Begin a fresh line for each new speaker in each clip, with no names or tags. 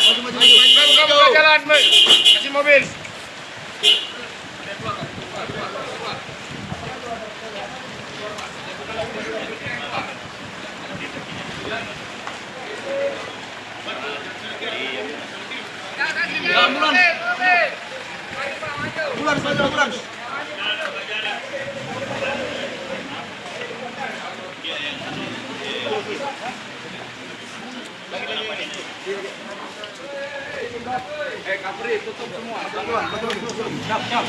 Buka jalan, kasih mobil. Ambulans. Kapri tutup semua. Siap.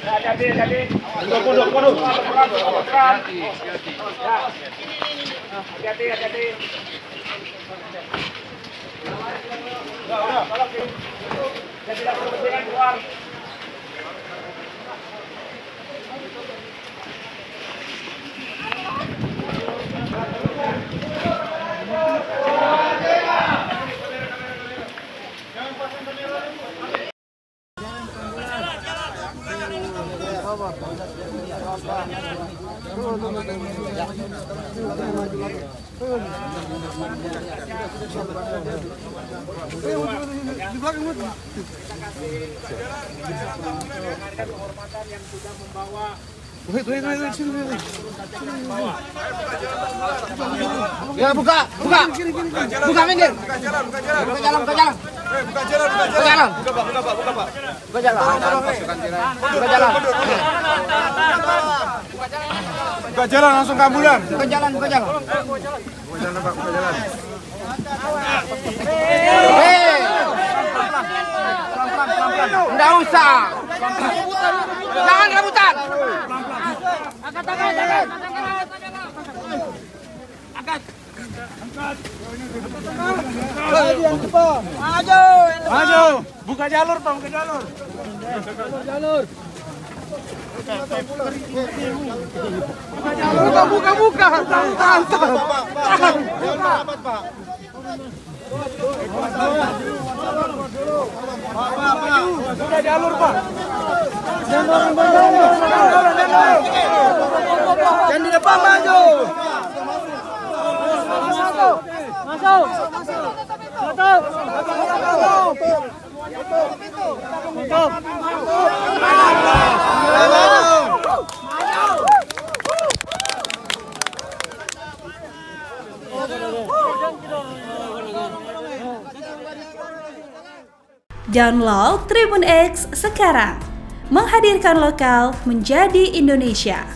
Hati-hati. Pondok. Hati-hati. Udah. Jadi tidak berkepentingan keluar. Penghormatan yang sudah membawa.
Ya buka minggir. Buka jalan.
Buka jalan langsung ke ambulan.
Buka jalan. Enggak usah. Jangan rebutan. Angkat.
Maju. Buka jalur, Pak. Buka. Tahan. Buka jalur, Pak. Yang di depan maju. Masuk.
Download Tribun X sekarang, menghadirkan lokal menjadi Indonesia.